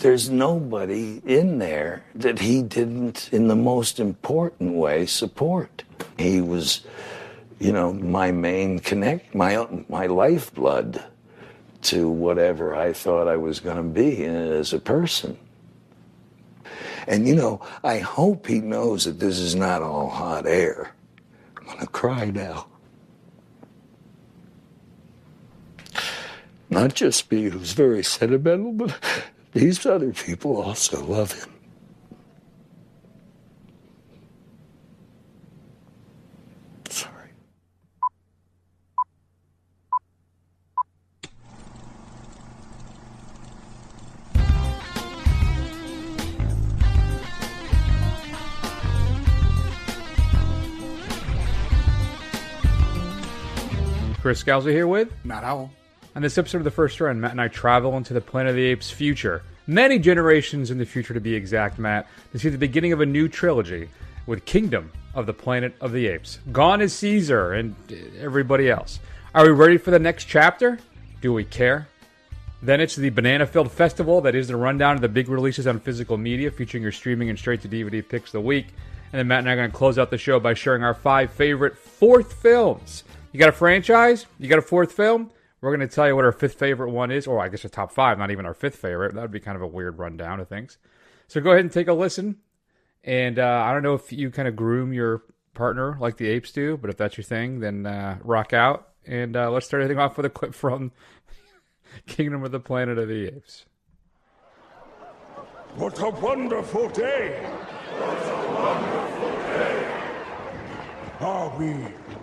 there's nobody in there that he didn't, in the most important way, support. He was, my main my lifeblood to whatever I thought I was going to be as a person. And, I hope he knows that this is not all hot air. I'm going to cry now. Not just me, who's very sentimental, but these other people also love him. Sorry. Chris Scalzi here with Matt Howell. On this episode of The First Run, Matt and I travel into the Planet of the Apes future. Many generations in the future, to be exact, Matt, to see the beginning of a new trilogy with Kingdom of the Planet of the Apes. Gone is Caesar and everybody else. Are we ready for the next chapter? Do we care? Then it's the Banana-Filled Festival. That is the rundown of the big releases on physical media, featuring your streaming and straight-to-DVD picks of the week. And then Matt and I are going to close out the show by sharing our 5 favorite fourth films. You got a franchise? You got a fourth film? We're going to tell you what our 5th favorite one is, or I guess our top 5, not even our 5th favorite. That would be kind of a weird rundown of things. So go ahead and take a listen. And I don't know if you kind of groom your partner like the apes do, but if that's your thing, then rock out. And let's start everything off with a clip from Kingdom of the Planet of the Apes. What a wonderful day! What a wonderful day! Are we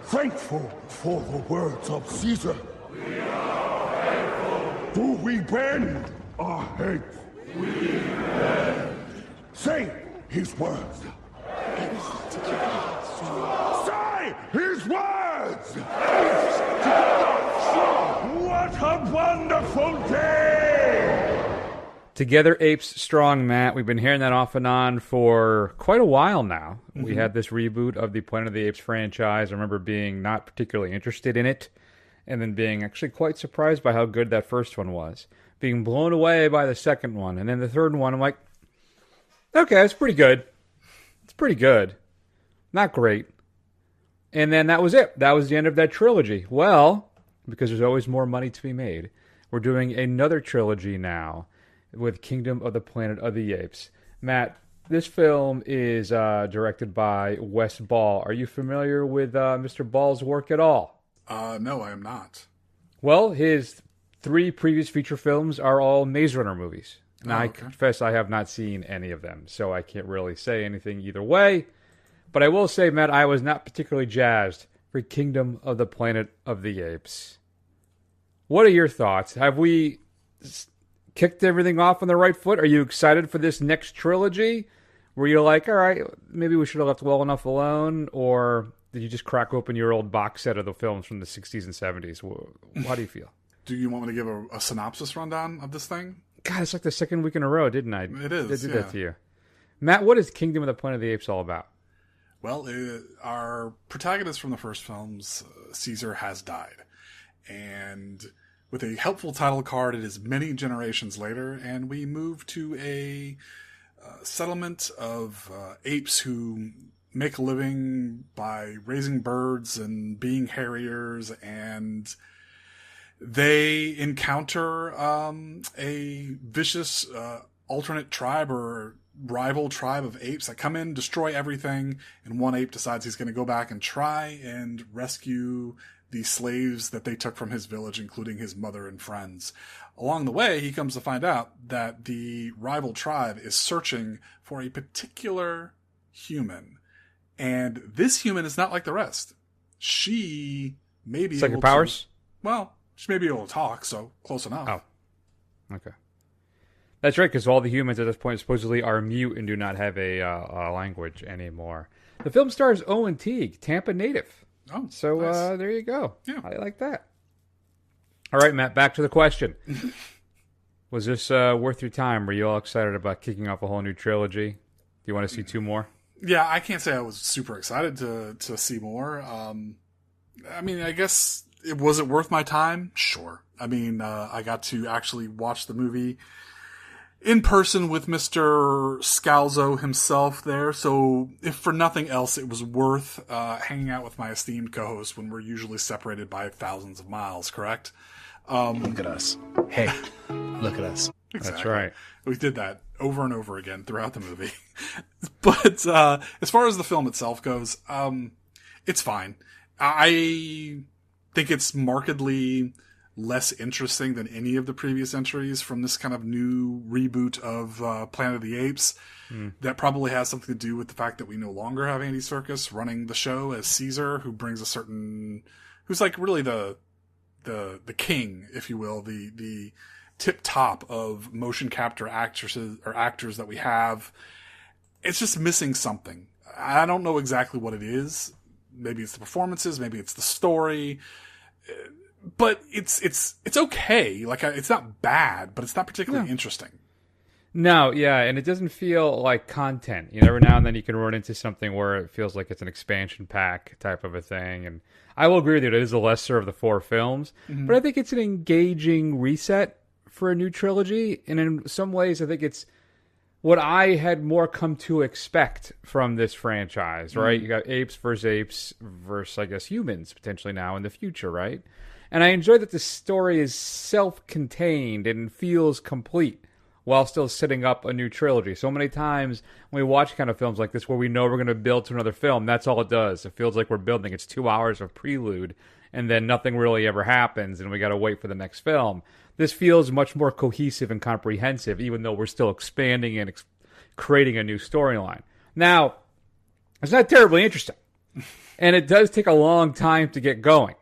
thankful for the words of Caesar? We are thankful. Do we bend our heads? We bend. Say his words. Say his words! What a wonderful day! Together Apes Strong, Matt. We've been hearing that off and on for quite a while now. Mm-hmm. We had this reboot of the Planet of the Apes franchise. I remember being not particularly interested in it, and then being actually quite surprised by how good that first one was. Being blown away by the second one. And then the third one, I'm like, okay, it's pretty good. It's pretty good. Not great. And then that was it. That was the end of that trilogy. Well, because there's always more money to be made, we're doing another trilogy now with Kingdom of the Planet of the Apes. Matt, this film is directed by Wes Ball. Are you familiar with Mr. Ball's work at all? No, I am not. Well, his 3 previous feature films are all Maze Runner movies. Now, I confess I have not seen any of them, so I can't really say anything either way. But I will say, Matt, I was not particularly jazzed for Kingdom of the Planet of the Apes. What are your thoughts? Have we kicked everything off on the right foot? Are you excited for this next trilogy? Were you like, all right, maybe we should have left well enough alone? Or did you just crack open your old box set of the films from the 60s and 70s? How do you feel? Do you want me to give a synopsis rundown of this thing? God, it's like the second week in a row, didn't I? It is, I did that to you. Matt, what is Kingdom of the Planet of the Apes all about? Well, our protagonist from the first films, Caesar, has died. And with a helpful title card, it is many generations later, and we move to a settlement of apes who make a living by raising birds and being harriers, and they encounter a vicious alternate tribe or rival tribe of apes that come in, destroy everything, and one ape decides he's going to go back and try and rescue the slaves that they took from his village, including his mother and friends. Along the way, he comes to find out that the rival tribe is searching for a particular human. And this human is not like the rest. She may be Psychic powers? Well, she may be able to talk, so close enough. Oh, okay. That's right, because all the humans at this point supposedly are mute and do not have a language anymore. The film stars Owen Teague, Tampa native. Oh, so nice. There you go. Yeah. I like that. All right, Matt, back to the question. Was this worth your time? Were you all excited about kicking off a whole new trilogy? Do you want to see 2 more? Yeah, I can't say I was super excited to see more. I mean, I guess, was it worth my time? Sure. I mean, I got to actually watch the movie in person with Mr. Scalzo himself there. So if for nothing else, it was worth hanging out with my esteemed co-host when we're usually separated by thousands of miles, correct? Look at us. Hey, look at us. Exactly. That's right. We did that over and over again throughout the movie. But as far as the film itself goes, it's fine. I think it's markedly less interesting than any of the previous entries from this kind of new reboot of Planet of the Apes. That probably has something to do with the fact that we no longer have Andy Serkis running the show as Caesar, who brings a certain, who's like really the king, if you will, the tip top of motion capture actresses or actors that we have. It's just missing something. I don't know exactly what it is. Maybe it's the performances, maybe it's the story. But it's okay. Like, it's not bad, but it's not particularly interesting. No, yeah, and it doesn't feel like content. You know, every now and then you can run into something where it feels like it's an expansion pack type of a thing. And I will agree with you, it is the lesser of the 4 films. But I think it's an engaging reset for a new trilogy. And in some ways, I think it's what I had more come to expect from this franchise, right? You got apes versus, I guess, humans potentially now in the future, right? And I enjoy that the story is self-contained and feels complete while still setting up a new trilogy. So many times when we watch kind of films like this where we know we're going to build to another film, that's all it does. It feels like we're building. It's 2 hours of prelude, and then nothing really ever happens, and we got to wait for the next film. This feels much more cohesive and comprehensive, even though we're still expanding and creating a new storyline. Now, it's not terribly interesting, and it does take a long time to get going,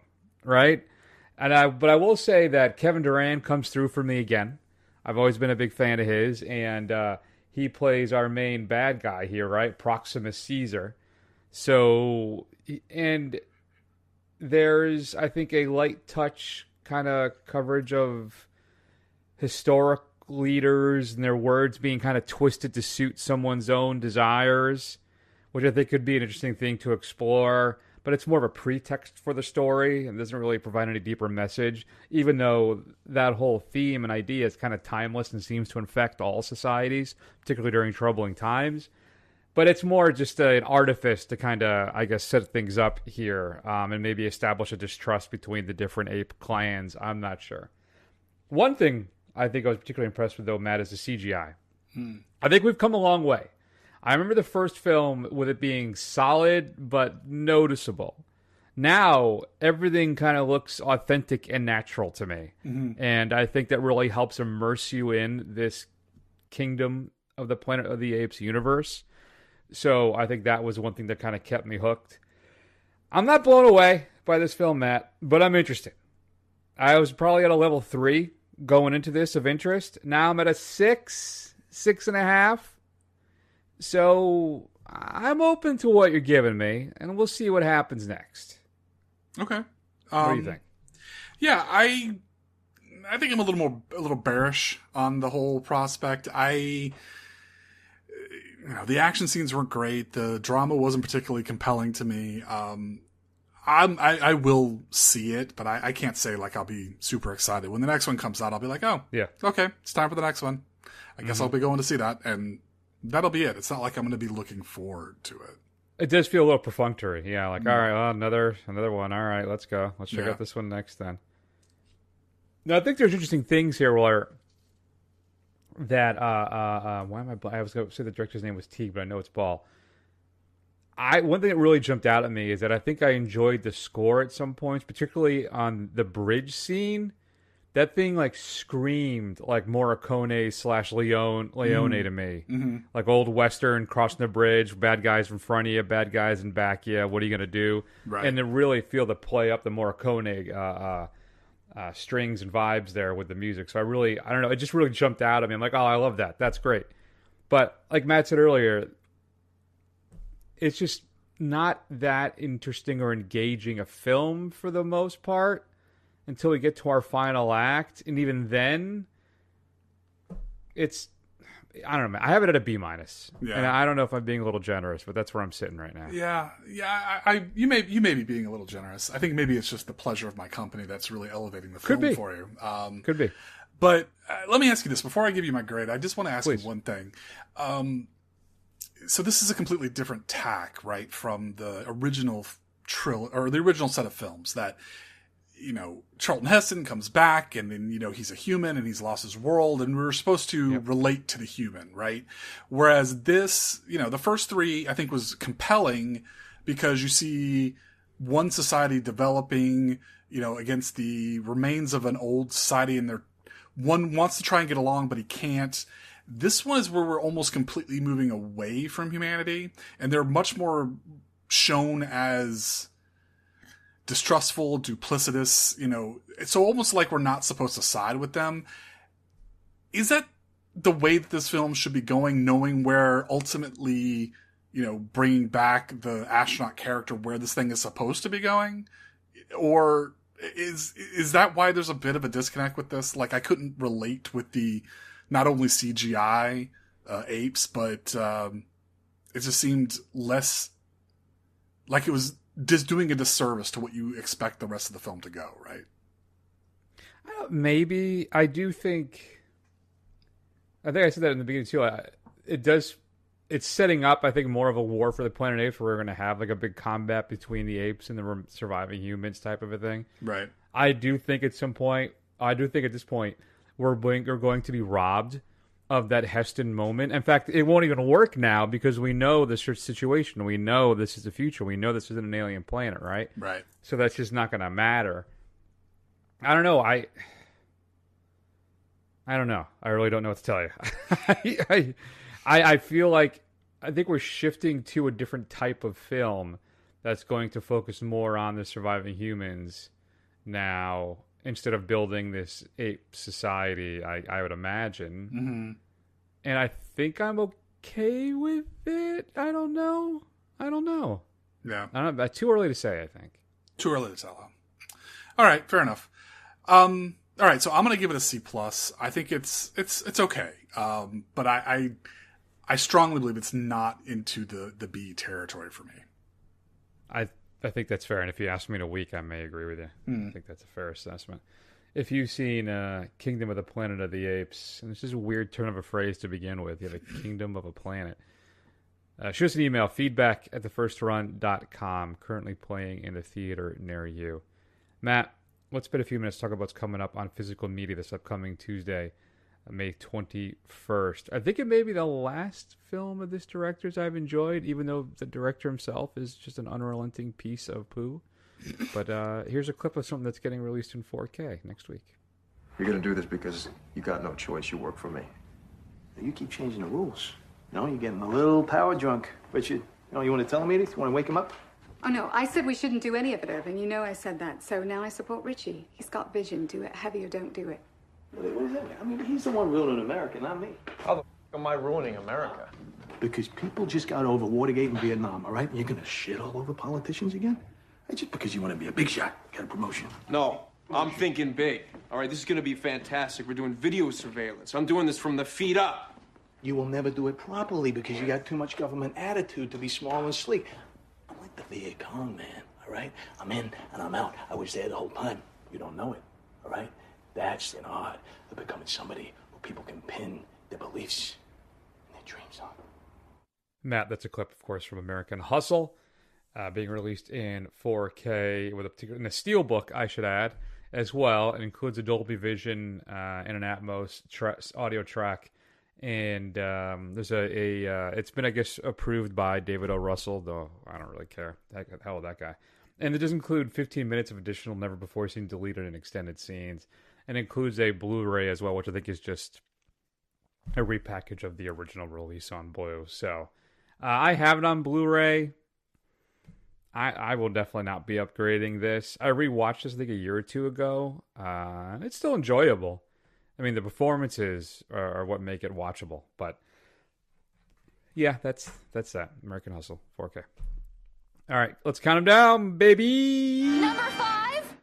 right? But I will say that Kevin Durant comes through for me again. I've always been a big fan of his, and he plays our main bad guy here, right? Proximus Caesar. So, and there's, I think, a light touch kind of coverage of historic leaders and their words being kind of twisted to suit someone's own desires, which I think could be an interesting thing to explore. But it's more of a pretext for the story and doesn't really provide any deeper message, even though that whole theme and idea is kind of timeless and seems to infect all societies, particularly during troubling times. But it's more just an artifice to kind of, I guess, set things up here and maybe establish a distrust between the different ape clans. I'm not sure. One thing I think I was particularly impressed with, though, Matt, is the CGI. I think we've come a long way. I remember the first film with it being solid but noticeable. Now, everything kind of looks authentic and natural to me. And I think that really helps immerse you in this kingdom of the Planet of the Apes universe. So I think that was one thing that kind of kept me hooked. I'm not blown away by this film, Matt, but I'm interested. I was probably at a level 3 going into this of interest. Now I'm at a 6.5. So I'm open to what you're giving me, and we'll see what happens next. Okay. What do you think? Yeah, I think I'm a little bearish on the whole prospect. The action scenes weren't great. The drama wasn't particularly compelling to me. I will see it, but I can't say like I'll be super excited. When the next one comes out, I'll be like, oh, yeah, okay, it's time for the next one. I guess I'll be going to see that, and that'll be it. It's not like I'm going to be looking forward to it. It does feel a little perfunctory. Yeah, like, all right, well, another one. All right, let's go. Let's check out this one next then. Now, I think there's interesting things here where that, why am I was going to say the director's name was Teague, but I know it's Ball. One thing that really jumped out at me is that I think I enjoyed the score at some points, particularly on the bridge scene. That thing like screamed like Morricone / Leone to me. Like old Western, crossing the bridge, bad guys in front of you, bad guys in back of you. What are you going to do? Right. And to really feel the play up the Morricone strings and vibes there with the music. So I don't know, it just really jumped out at me. I'm like, oh, I love that. That's great. But like Matt said earlier, it's just not that interesting or engaging a film for the most part until we get to our final act. And even then, it's, I don't know, man. I have it at a B-. Yeah. And I don't know if I'm being a little generous, but that's where I'm sitting right now. Yeah. You may be being a little generous. I think maybe it's just the pleasure of my company that's really elevating the film for you. Could be. But let me ask you this. Before I give you my grade, I just want to ask Please. you one thing. So this is a completely different tack, right, from the original the original set of films that, Charlton Heston comes back and then, he's a human and he's lost his world and we're supposed to relate to the human, right? Whereas this, the first three I think was compelling because you see one society developing, against the remains of an old society and one wants to try and get along, but he can't. This one is where we're almost completely moving away from humanity and they're much more shown as distrustful, duplicitous, so almost like we're not supposed to side with them. Is that the way that this film should be going, knowing where ultimately, bringing back the astronaut character where this thing is supposed to be going? Or is that why there's a bit of a disconnect with this? Like, I couldn't relate with the not only CGI apes, but it just seemed less like it was just doing a disservice to what you expect the rest of the film to go, right? Maybe. I think I said that in the beginning too. It's setting up, I think, more of a war for the Planet of the Apes where we're going to have like a big combat between the apes and the surviving humans type of a thing. Right. I do think at this point, we're going to be robbed of that Heston moment. In fact, it won't even work now because we know this situation. We know this is the future. We know this isn't an alien planet, right? Right. So that's just not going to matter. I don't know. I don't know. I really don't know what to tell you. I feel like I think we're shifting to a different type of film that's going to focus more on the surviving humans now instead of building this ape society, I would imagine. Mm-hmm. And I think I'm okay with it. I don't know. Yeah. I don't know. Too early to say, I think. Too early to tell. All right, fair enough. All right, so I'm going to give it a C+. I think it's okay. But I strongly believe it's not into the B territory for me. I think that's fair. And if you ask me in a week, I may agree with you. I think that's a fair assessment. If you've seen Kingdom of the Planet of the Apes, and it's just a weird turn of a phrase to begin with, you have a kingdom of a planet. Shoot us an email, feedback@thefirstrun.com, currently playing in the theater near you. Matt, let's spend a few minutes to talk about what's coming up on physical media this upcoming Tuesday, May 21st. I think it may be the last film of this director's I've enjoyed, even though the director himself is just an unrelenting piece of poo. But here's a clip of something that's getting released in 4K next week. You're gonna do this because you got no choice. You work for me. You keep changing the rules. You're getting a little power drunk. But you want to tell him, Edith? You want to wake him up? Oh, no, I said we shouldn't do any of it, Irving. You know I said that. So now I support Richie. He's got vision. Do it heavy or don't do it. What does that mean? I mean, he's the one ruining America, not me. How the f am I ruining America? Because people just got over Watergate and Vietnam, all right? And you're going to shit all over politicians again? Just because you want to be a big shot, get a promotion. No, I'm thinking big. All right, this is going to be fantastic. We're doing video surveillance. I'm doing this from the feet up. You will never do it properly because you got too much government attitude to be small and sleek. I'm like the Viet Cong, man, all right? I'm in and I'm out. I was there the whole time. You don't know it, all right? That's an art of becoming somebody who people can pin their beliefs and their dreams on. Matt, that's a clip, of course, from American Hustle, being released in 4K with in a steelbook, I should add, as well. It includes a Dolby Vision and an Atmos audio track. And there's it's been, I guess, approved by David O. Russell, though I don't really care. Hell with that guy. And it does include 15 minutes of additional never-before-seen deleted and extended scenes. And includes a Blu-ray as well, which I think is just a repackage of the original release on Blue. So I have it on Blu-ray. I will definitely not be upgrading this. I rewatched this, I think, a year or two ago. It's still enjoyable. I mean, the performances are what make it watchable. But yeah, that's that. American Hustle, 4K. All right, let's count them down, baby. Number 5.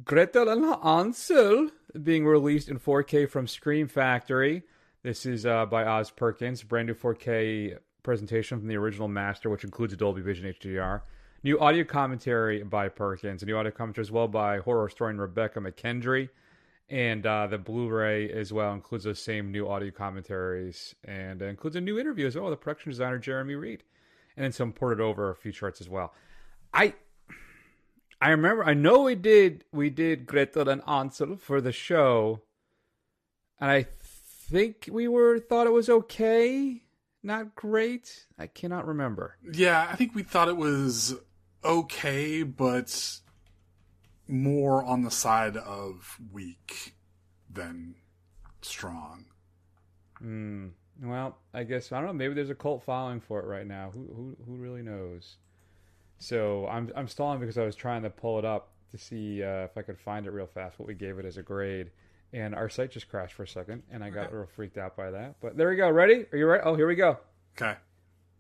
Gretel and Hansel being released in 4K from Scream Factory. This is by Oz Perkins. Brand new 4K presentation from the original master, which includes a Dolby Vision HDR. New audio commentary by Perkins. A new audio commentary as well by horror historian Rebecca McKendry. And the Blu-ray as well includes those same new audio commentaries and includes a new interview as well with the production designer Jeremy Reed, and then some ported over featurettes as well. I remember, I know we did Gretel and Ansel for the show, and I think we thought it was okay, not great. I cannot remember. Yeah, I think we thought it was okay, but more on the side of weak than strong. Well, I guess, I don't know, maybe there's a cult following for it right now. Who really knows? So I'm stalling because I was trying to pull it up to see if I could find it real fast, what we gave it as a grade. And our site just crashed for a second, and I got real freaked out by that. But there we go. Ready? Are you ready? Oh, here we go. Okay.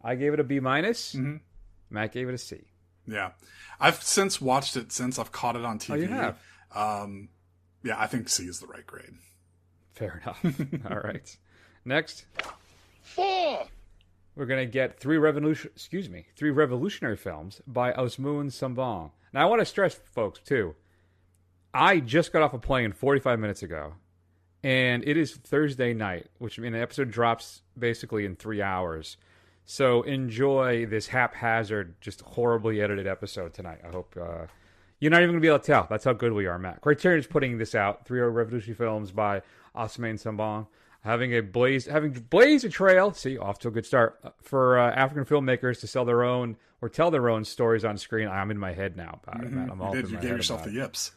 I gave it a B-. Mm-hmm. Matt gave it a C. Yeah. I've since watched it, since I've caught it on TV. Oh, you have? Yeah, I think C is the right grade. Fair enough. All right. Next. 4. We're going to get three revolutionary films by Osmoon Sambong. Now, I want to stress, folks, too, I just got off a plane 45 minutes ago, and it is Thursday night, which means the episode drops basically in 3 hours. So enjoy this haphazard, just horribly edited episode tonight. I hope you're not even going to be able to tell. That's how good we are, Matt. Criterion is putting this out. 3 revolutionary films by Osmoon Sambong. Having blazed a trail, off to a good start, for African filmmakers to sell their own or tell their own stories on screen. I'm in my head now about it, Matt. I'm all in my head. You gave yourself the yips.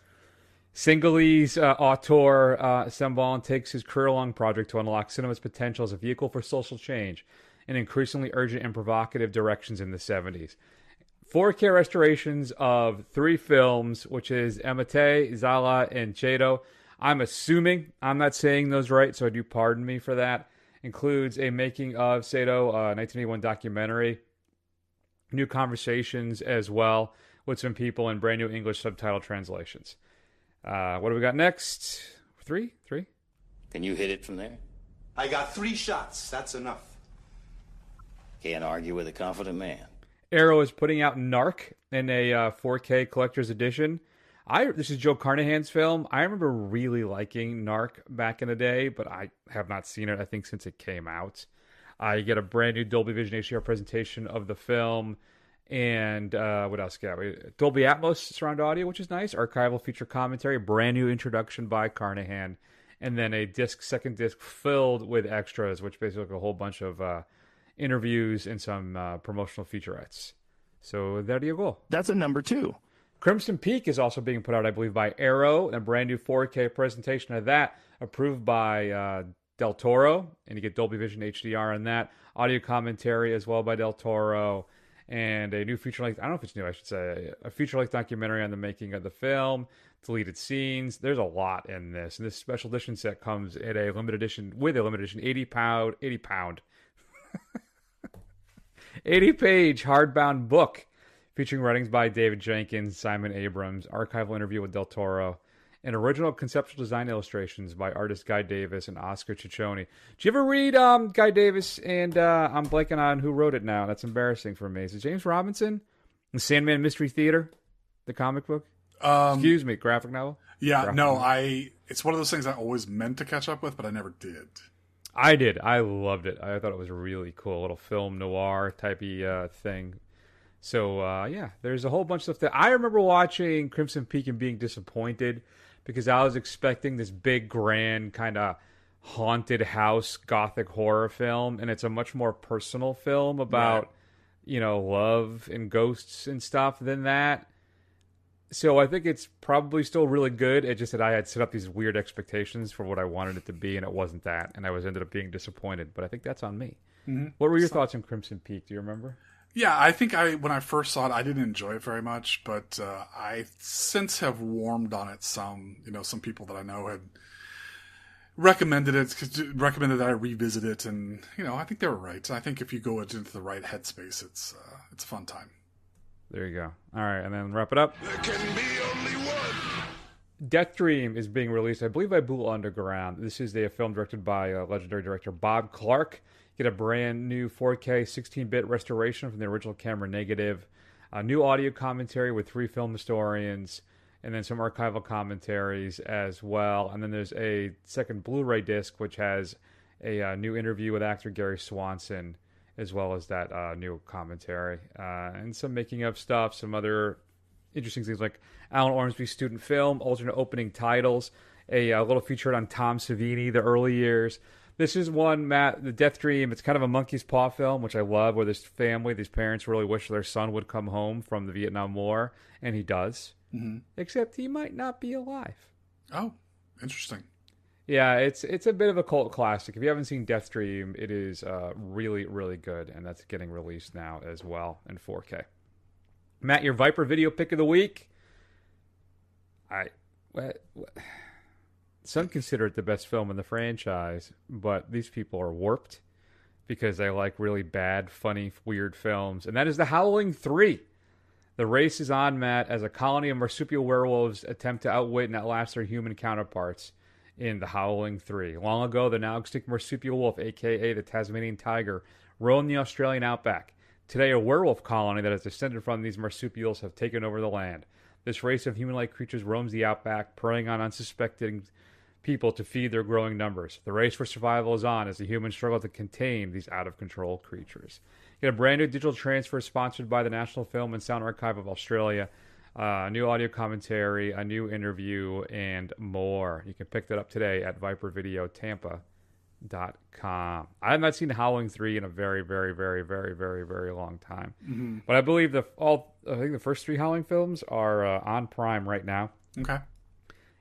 Singalese auteur Sambong takes his career-long project to unlock cinema's potential as a vehicle for social change in increasingly urgent and provocative directions in the 70s. 4K restorations of 3 films, which is Emate, Zala, and Chedo. I'm assuming I'm not saying those right, so I do pardon me for that. Includes a making of Sato, 1981 documentary, new conversations as well with some people in brand new English subtitle translations. What do we got next? 3? Can you hit it from there? I got 3 shots. That's enough. Can't argue with a confident man. Arrow is putting out Narc in a 4K collector's edition. This is Joe Carnahan's film. I remember really liking Narc back in the day, but I have not seen it, I think, since it came out. You get a brand new Dolby Vision HDR presentation of the film. And what else got we? Dolby Atmos surround audio, which is nice. Archival feature commentary. Brand new introduction by Carnahan. And then a second disc filled with extras, which basically a whole bunch of interviews and some promotional featurettes. So there you go. That's a number 2. Crimson Peak is also being put out, I believe, by Arrow. A brand new 4K presentation of that, approved by Del Toro. And you get Dolby Vision HDR on that. Audio commentary as well by Del Toro. And a new feature-length, I don't know if it's new, I should say, a feature-length documentary on the making of the film, deleted scenes. There's a lot in this. And this special edition set comes at a limited edition, 80-page hardbound book featuring writings by David Jenkins, Simon Abrams, archival interview with Del Toro, and original conceptual design illustrations by artist Guy Davis and Oscar Ciccione. Did you ever read Guy Davis? And I'm blanking on who wrote it now. That's embarrassing for me. Is it James Robinson? The Sandman Mystery Theater? The comic book? Excuse me, graphic novel? Yeah, graphic no, novel. It's one of those things I always meant to catch up with, but I never did. I did. I loved it. I thought it was really cool. A little film noir typey thing. So, yeah, there's a whole bunch of stuff that I remember watching Crimson Peak and being disappointed because I was expecting this big, grand, kind of haunted house gothic horror film, and it's a much more personal film about, love and ghosts and stuff than that. So I think it's probably still really good. It's just that I had set up these weird expectations for what I wanted it to be, and it wasn't that, and I ended up being disappointed. But I think that's on me. Mm-hmm. What were your thoughts on Crimson Peak? Do you remember? Yeah, I think when I first saw it, I didn't enjoy it very much, but I since have warmed on it some. Some people that I know had recommended that I revisit it, and I think they were right. I think if you go into the right headspace, it's a fun time. There you go. All right, and then wrap it up. There can be only one. Death Dream is being released, I believe, by Bool Underground. This is a film directed by legendary director Bob Clark. Get a brand new 4K 16-bit restoration from the original camera negative. A new audio commentary with 3 film historians. and then some archival commentaries as well. And then there's a second Blu-ray disc, which has a new interview with actor Gary Swanson, as well as that new commentary. And some making of stuff, some other interesting things like Alan Ormsby's student film, alternate opening titles, a little feature on Tom Savini, the early years. This is one, Matt, The Death Dream. It's kind of a monkey's paw film, which I love, where this family, these parents really wish their son would come home from the Vietnam War, and he does. Mm-hmm. Except he might not be alive. Oh, interesting. Yeah, it's a bit of a cult classic. If you haven't seen Death Dream, it is really, really good, and that's getting released now as well in 4K. Matt, your Viper video pick of the week. Some consider it the best film in the franchise, but these people are warped because they like really bad, funny, weird films, and that is The Howling 3. The race is on, Matt, as a colony of marsupial werewolves attempt to outwit and outlast their human counterparts in The Howling 3. Long ago, the now extinct marsupial wolf, a.k.a. the Tasmanian tiger, roamed the Australian outback. Today, a werewolf colony that has descended from these marsupials have taken over the land. This race of human-like creatures roams the outback, preying on unsuspecting people to feed their growing numbers. The race for survival is on as the humans struggle to contain these out-of-control creatures. Get a brand new digital transfer sponsored by the National Film and Sound Archive of Australia. A new audio commentary, a new interview, and more. You can pick that up today at vipervideotampa.com. I have not seen Howling 3 in a very, very, very, very, very, very long time. Mm-hmm. But I believe I think the first 3 Howling films are on Prime right now. Okay.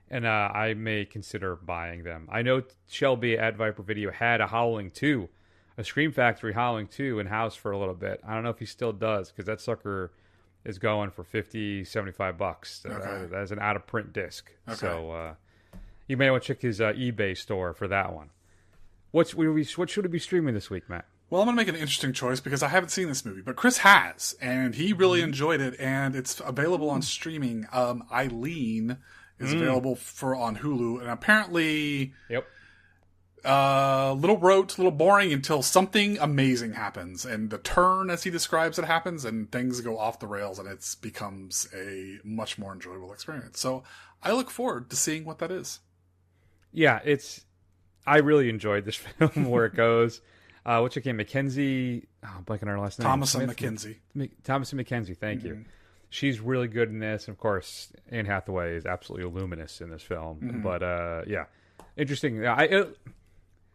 And I may consider buying them. I know Shelby at Viper Video had a Howling 2, a Scream Factory Howling 2 in-house for a little bit. I don't know if he still does, because that sucker is going for $50, $75 as an out-of-print disc. Okay. So you may want to check his eBay store for that one. What should we be streaming this week, Matt? Well, I'm going to make an interesting choice because I haven't seen this movie, but Chris has, and he really enjoyed it, and it's available on streaming. Eileen is available on Hulu, and apparently... Yep. Little rote, little boring until something amazing happens, and the turn, as he describes it, happens, and things go off the rails, and it becomes a much more enjoyable experience. So I look forward to seeing what that is. Yeah, I really enjoyed this film where it goes. What's your name? Mackenzie? I'm blanking on her last name. Thomasin McKenzie. Thomasin McKenzie, thank you. She's really good in this. And of course, Anne Hathaway is absolutely luminous in this film. Mm-hmm. But yeah, interesting.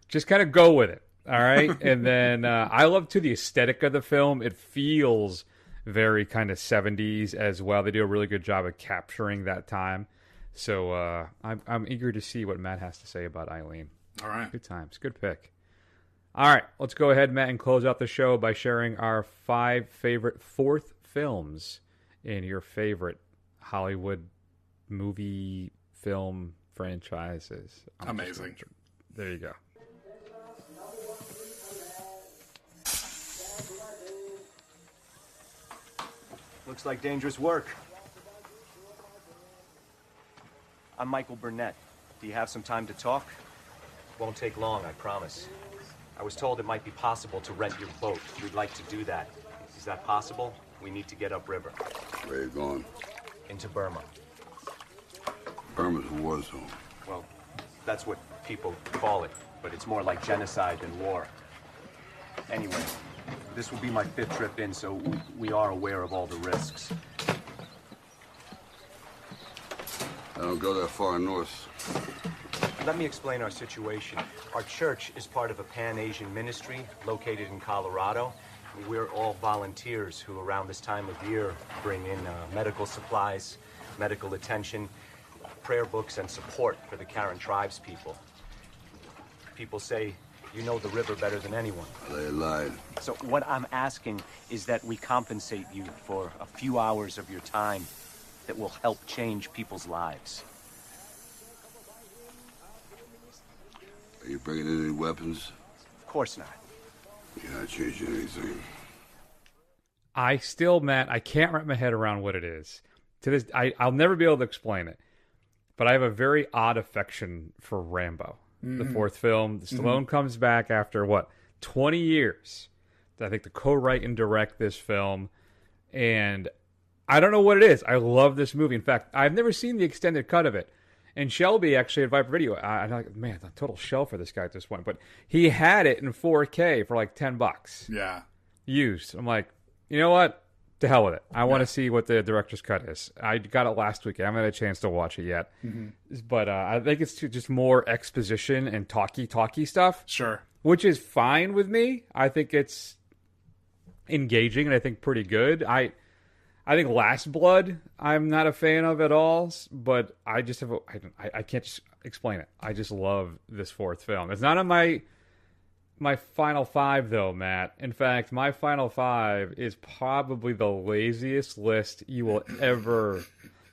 Just kind of go with it, all right? And then I love, too, the aesthetic of the film. It feels very kind of 70s as well. They do a really good job of capturing that time. So I'm eager to see what Matt has to say about Eileen. All right. Good times. Good pick. All right. Let's go ahead, Matt, and close out the show by sharing our 5 favorite fourth films in your favorite Hollywood movie film franchises. Amazing. There you go. Looks like dangerous work. I'm Michael Burnett. Do you have some time to talk? Won't take long, I promise. I was told it might be possible to rent your boat. We'd like to do that. Is that possible? We need to get upriver. Where you going? Into Burma. Burma's a war zone. Well, that's what people call it, but it's more like genocide than war. Anyway, this will be my 5th trip in, so we are aware of all the risks. I don't go that far north. Let me explain our situation. Our church is part of a Pan-Asian ministry located in Colorado. We're all volunteers who around this time of year bring in medical supplies, medical attention, prayer books, and support for the Karen tribes people. People say you know the river better than anyone. They lied. So what I'm asking is that we compensate you for a few hours of your time that will help change people's lives. Are you bringing in any weapons? Of course not. You're not changing anything. I still, Matt, I can't wrap my head around what it is. To this, I'll never be able to explain it. But I have a very odd affection for Rambo, the 4th film. Stallone comes back after, 20 years, I think, to co-write and direct this film. And I don't know what it is. I love this movie. In fact, I've never seen the extended cut of it. And Shelby actually at Viper Video, I'm like, man, a total shell for this guy at this point. But he had it in 4K for like $10. Yeah. Used. I'm like, you know what? To hell with it. I want to see what the director's cut is. I got it last week. I haven't had a chance to watch it yet. But I think it's just more exposition and talky stuff. Sure. Which is fine with me. I think it's engaging and I think pretty good. I think Last Blood I'm not a fan of at all, but I just have I can't just explain it. I just love this fourth film. It's not on my final five though, Matt. In fact, my final five is probably the laziest list you will ever.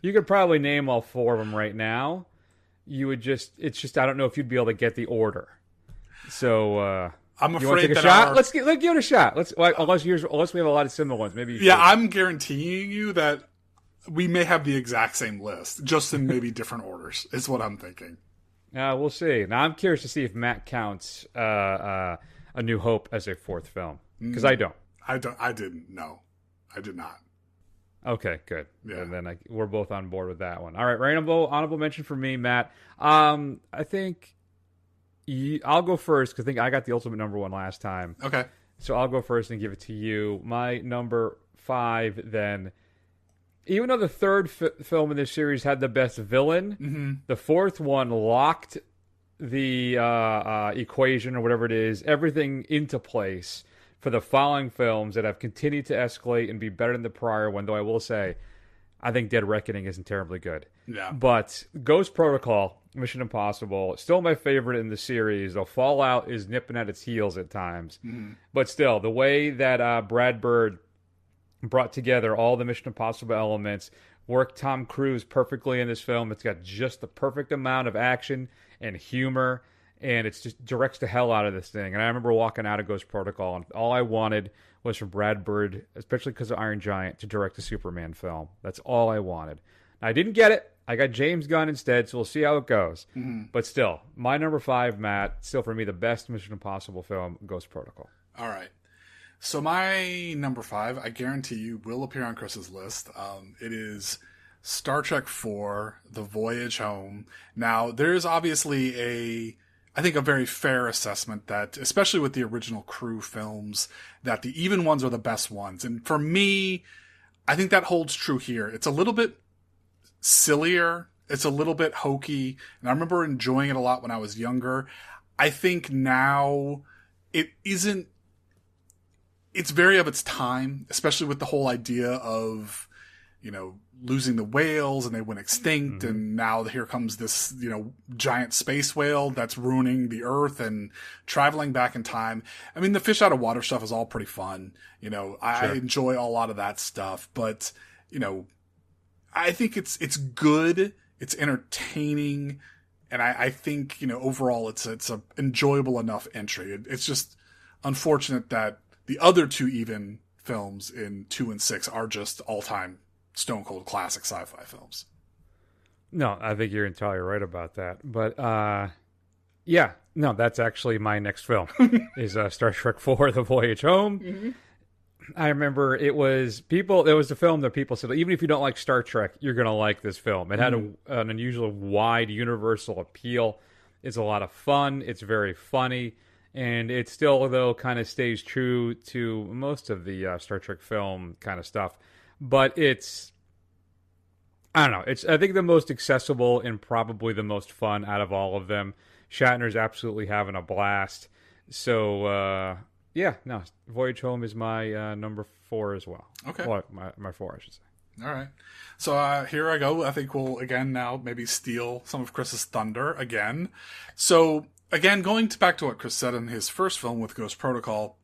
You could probably name all four of them right now. It's just I don't know if you'd be able to get the order. So I'm you want to afraid take a that shot? Let's give it a shot. Unless we have a lot of similar ones, maybe. I'm guaranteeing you that we may have the exact same list, just in maybe different orders. Is what I'm thinking. We'll see. Now I'm curious to see if Matt counts A New Hope as a fourth film because I don't. I didn't. No, I did not. Okay, good. Yeah. And then we're both on board with that one. All right, honorable mention for me, Matt. I think I'll go first because I think I got the ultimate number one last time. Okay. So I'll go first and give it to you. My number 5 then. Even though the third film in this series had the best villain, the fourth one locked the equation or whatever it is, everything into place for the following films that have continued to escalate and be better than the prior one, though I will say, I think Dead Reckoning isn't terribly good. Yeah. But Ghost Protocol, Mission Impossible, still my favorite in the series, though Fallout is nipping at its heels at times. But still, the way that Brad Bird brought together all the Mission Impossible elements, worked Tom Cruise perfectly in this film. It's got just the perfect amount of action and humor, and it just directs the hell out of this thing. And I remember walking out of Ghost Protocol, and all I wanted was for Brad Bird, especially because of Iron Giant, to direct a Superman film. That's all I wanted. I didn't get it. I got James Gunn instead, so we'll see how it goes. But still, my number 5, Matt, still for me the best Mission Impossible film, Ghost Protocol. All right. So my number 5, I guarantee you, will appear on Chris's list. It is Star Trek IV, The Voyage Home. Now, there's obviously I think a very fair assessment that, especially with the original crew films, that the even ones are the best ones. And for me, I think that holds true here. It's a little bit sillier. It's a little bit hokey. And I remember enjoying it a lot when I was younger. I think now it isn't. It's very of its time, especially with the whole idea of, losing the whales and they went extinct. And now here comes this, giant space whale that's ruining the earth and traveling back in time. I mean, the fish out of water stuff is all pretty fun. I enjoy a lot of that stuff, but, I think it's good. It's entertaining. And I think, overall it's a enjoyable enough entry. It's just unfortunate that the other two even films in 2 and 6 are just all-time stone cold classic sci-fi films. No, I think you're entirely right about that. But that's actually my next film is Star Trek IV: The Voyage Home. I remember it was the film that people said, even if you don't like Star Trek, you're going to like this film. It had an unusual wide universal appeal. It's a lot of fun. It's very funny. And it still, though, kind of stays true to most of the Star Trek film kind of stuff. But I don't know. It's, I think, the most accessible and probably the most fun out of all of them. Shatner's absolutely having a blast. So, Voyage Home is my number 4 as well. Okay. Well, my 4, I should say. All right. So here I go. I think we'll, again, now maybe steal some of Chris's thunder again. So, again, going back to what Chris said in his first film with Ghost Protocol,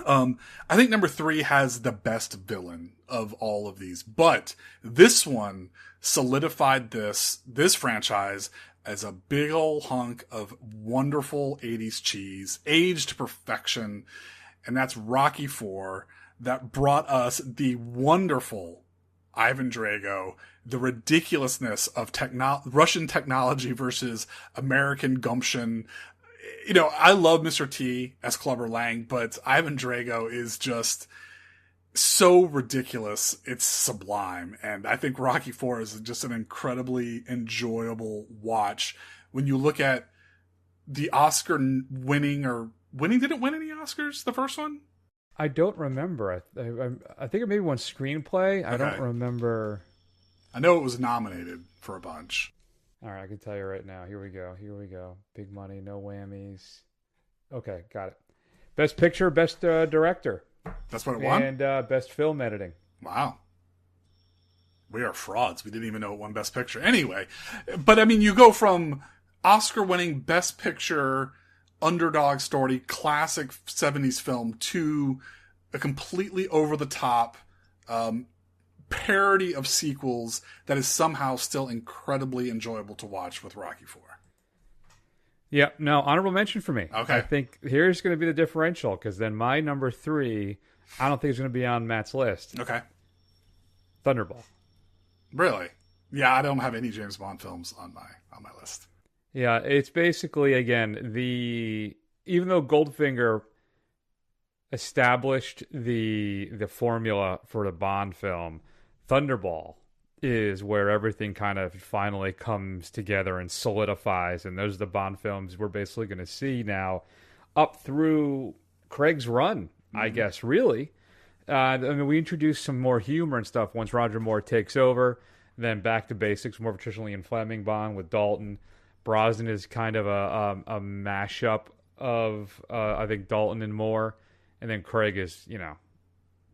I think number 3 has the best villain of all of these. But this one solidified this franchise as a big ol' hunk of wonderful 80s cheese, aged to perfection. And that's Rocky IV, that brought us the wonderful Ivan Drago, the ridiculousness of Russian technology versus American gumption. I love Mr. T as Clubber Lang, but Ivan Drago is just so ridiculous, it's sublime. And I think Rocky IV is just an incredibly enjoyable watch. When you look at the Oscar winning, did it win any Oscars, the first one? I don't remember. I think it maybe won screenplay. I don't remember. I know it was nominated for a bunch. All right, I can tell you right now. Here we go. Big money, no whammies. Okay, got it. Best picture, best director. That's what it won? And best film editing. Wow. We are frauds. We didn't even know it won best picture. Anyway, but I mean, you go from Oscar-winning best picture, underdog story, classic 70s film to a completely over-the-top parody of sequels that is somehow still incredibly enjoyable to watch with Rocky IV. Yeah, no, honorable mention for me. Okay. I think here's going to be the differential, because then my number 3, I don't think is going to be on Matt's list. Okay. Thunderball. Really? Yeah, I don't have any James Bond films on my list. Yeah, it's basically, again, even though Goldfinger established the formula for the Bond film, Thunderball is where everything kind of finally comes together and solidifies, and those are the Bond films we're basically going to see now up through Craig's run, I guess, really. I mean, we introduced some more humor and stuff once Roger Moore takes over, then back to basics, more of a traditional Ian Fleming Bond with Dalton. Brosnan is kind of a mashup of, I think, Dalton and Moore, and then Craig is,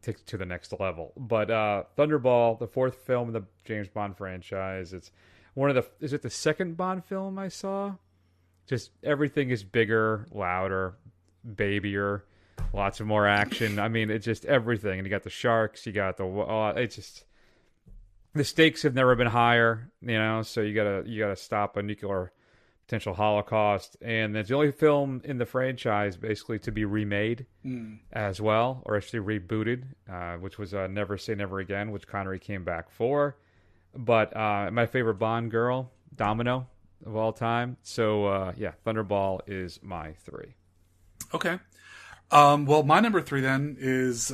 takes it to the next level. But Thunderball, the 4th film in the James Bond franchise, it's is it the second Bond film I saw? Just everything is bigger, louder, babier, lots of more action. I mean, it's just everything. And you got the sharks, you got it's just, the stakes have never been higher, so you gotta stop a nuclear potential holocaust, and it's the only film in the franchise basically to be remade as well, or actually rebooted, which was Never Say Never Again, which Connery came back for. But my favorite Bond girl, Domino, of all time. So Thunderball is my 3. Okay. Well, my number 3 then is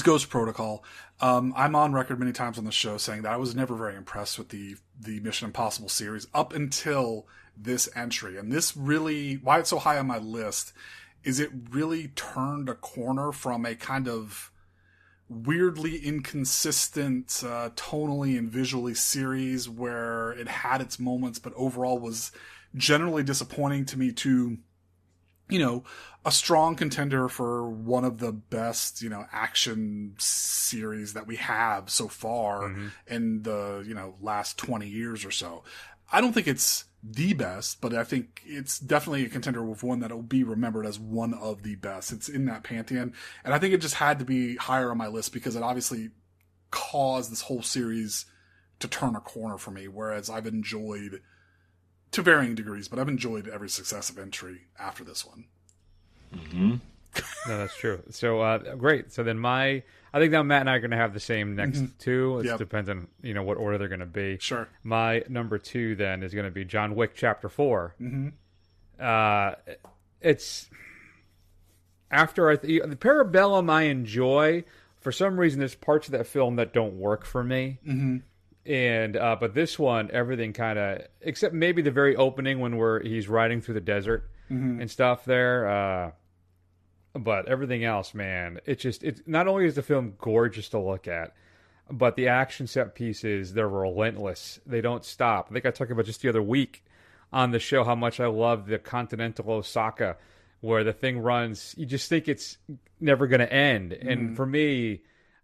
Ghost Protocol. I'm on record many times on the show saying that I was never very impressed with the Mission Impossible series up until this entry. And this really, why it's so high on my list, is it really turned a corner from a kind of weirdly inconsistent tonally and visually series where it had its moments, but overall was generally disappointing to me, to a strong contender for one of the best, action series that we have so far in the, last 20 years or so. I don't think it's the best, but I think it's definitely a contender with one that will be remembered as one of the best. It's in that pantheon. And I think it just had to be higher on my list because it obviously caused this whole series to turn a corner for me. Whereas I've enjoyed, to varying degrees, but I've enjoyed every successive entry after this one. Mm-hmm. No, that's true. So great. So then I think now Matt and I are going to have the same next 2. It depends on what order they're going to be. Sure. My number 2 then is going to be John Wick Chapter 4. Mm-hmm. It's after the Parabellum I enjoy. For some reason, there's parts of that film that don't work for me. Mm-hmm. And but this one, everything kind of, except maybe the very opening when he's riding through the desert and stuff there. But everything else, man, it's not only is the film gorgeous to look at, but the action set pieces, they're relentless. They don't stop. I think I talked about just the other week on the show how much I love the Continental Osaka, where the thing runs. You just think it's never going to end. And for me,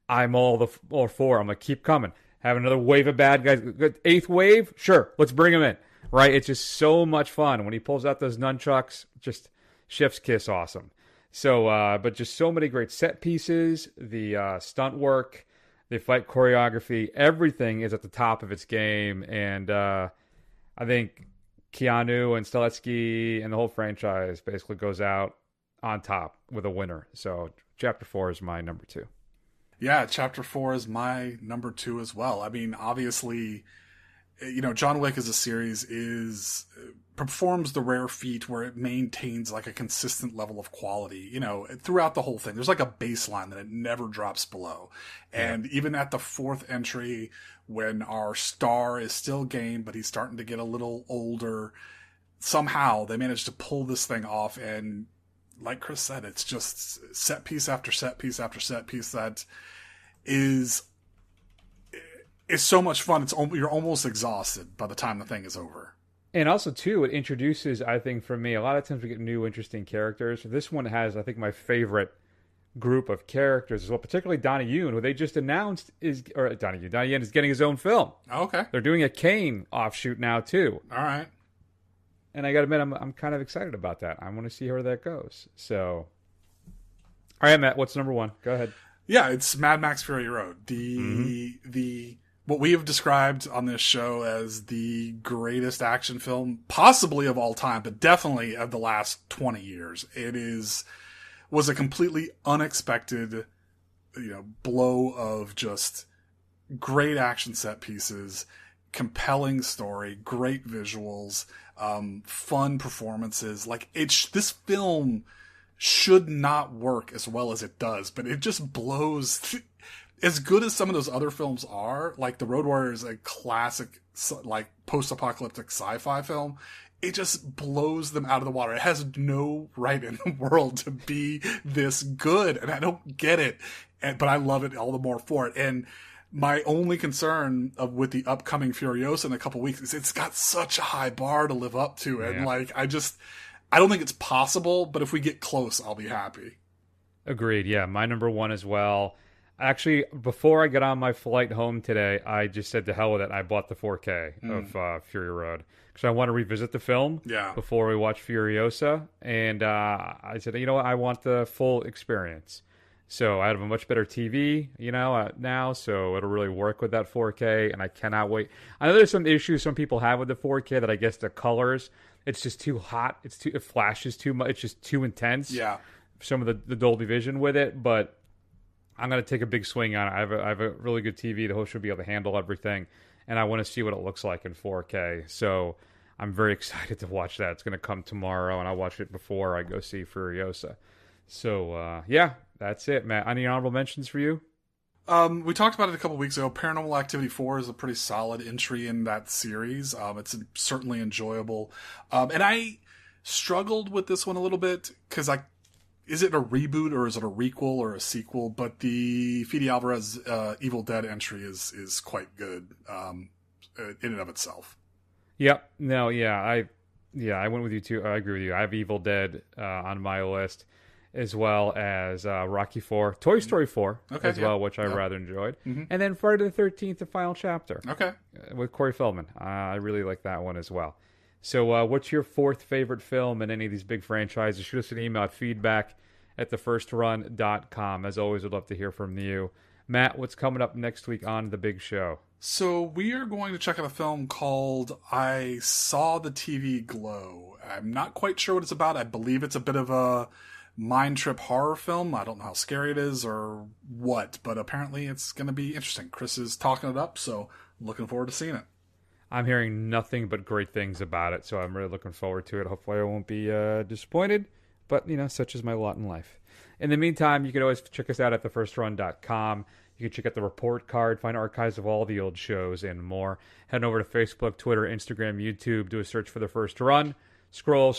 I'm all for. I'm like, keep coming. Have another wave of bad guys. 8th wave? Sure, let's bring them in. Right? It's just so much fun. When he pulls out those nunchucks, just chef's kiss awesome. So, but just so many great set pieces, the stunt work, the fight choreography, everything is at the top of its game. And I think Keanu and Stiletski and the whole franchise basically goes out on top with a winner. So Chapter 4 is my number 2. Yeah, Chapter 4 is my number 2 as well. I mean, obviously, John Wick as a series performs the rare feat where it maintains like a consistent level of quality, throughout the whole thing. There's like a baseline that it never drops below. And even at the fourth entry, when our star is still game, but he's starting to get a little older, somehow they managed to pull this thing off. And like Chris said, it's just set piece after set piece after set piece that is so much fun. You're almost exhausted by the time the thing is over. And also, too, it introduces, I think, for me, a lot of times we get new, interesting characters. This one has, I think, my favorite group of characters as well, particularly Donnie Yen, who they just announced Donnie Yen is getting his own film. Okay. They're doing a Kane offshoot now, too. All right. And I got to admit, I'm kind of excited about that. I want to see where that goes. So, all right, Matt, what's number one? Go ahead. Yeah, it's Mad Max Fury Road. What we have described on this show as the greatest action film, possibly of all time, but definitely of the last 20 years. Was a completely unexpected, blow of just great action set pieces, compelling story, great visuals, fun performances. This film should not work as well as it does, but it just blows. As good as some of those other films are, like The Road Warrior is a classic, post-apocalyptic sci-fi film. It just blows them out of the water. It has no right in the world to be this good, and I don't get it. But I love it all the more for it. And my only concern with the upcoming Furiosa in a couple weeks is it's got such a high bar to live up to. And I don't think it's possible, but if we get close, I'll be happy. Agreed. Yeah. My number one as well. Actually, before I got on my flight home today, I just said to hell with it. I bought the 4K of Fury Road because I want to revisit the film before we watch Furiosa. And I said, you know what? I want the full experience. So I have a much better TV, now, so it'll really work with that 4K, and I cannot wait. I know there's some issues some people have with the 4K that I guess the colors, it's just too hot. It flashes too much. It's just too intense. Yeah. Some of the Dolby Vision with it, but I'm going to take a big swing on it. I have a really good TV. The host should be able to handle everything, and I want to see what it looks like in 4K. So I'm very excited to watch that. It's going to come tomorrow, and I'll watch it before I go see Furiosa. So, that's it, Matt. Any honorable mentions for you? We talked about it a couple weeks ago. Paranormal Activity 4 is a pretty solid entry in that series. It's certainly enjoyable. And I struggled with this one a little bit because is it a reboot or is it a requel or a sequel? But the Fede Alvarez Evil Dead entry is quite good in and of itself. Yep. No, yeah. I went with you too. I agree with you. I have Evil Dead on my list, as well as Rocky 4, Toy Story 4 well, which I rather enjoyed. Mm-hmm. And then Friday the 13th, the final chapter. Okay. With Corey Feldman. I really like that one as well. So what's your fourth favorite film in any of these big franchises? Shoot us an email at feedback@thefirstrun.com. As always, we'd love to hear from you. Matt, what's coming up next week on The Big Show? So we are going to check out a film called I Saw the TV Glow. I'm not quite sure what it's about. I believe it's a bit of a mind trip horror film. I don't know how scary it is or what, but apparently it's going to be interesting. Chris is talking it up, so I'm looking forward to seeing it. I'm hearing nothing but great things about it, so I'm really looking forward to it. Hopefully I won't be disappointed, but, such is my lot in life. In the meantime, you can always check us out at thefirstrun.com. You can check out the report card, find archives of all the old shows and more. Head over to Facebook, Twitter, Instagram, YouTube. Do a search for The First Run. Scroll.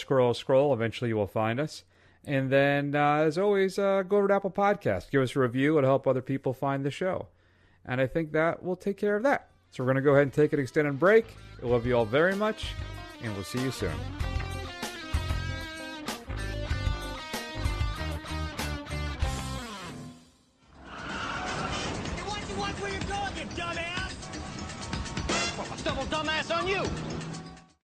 Eventually you will find us. And then, as always, go over to Apple Podcasts. Give us a review. It'll help other people find the show. And I think that will take care of that. So we're going to go ahead and take an extended break. I love you all very much, and we'll see you soon. Watch where you're going, you dumbass! Well, I'll double dumbass on you!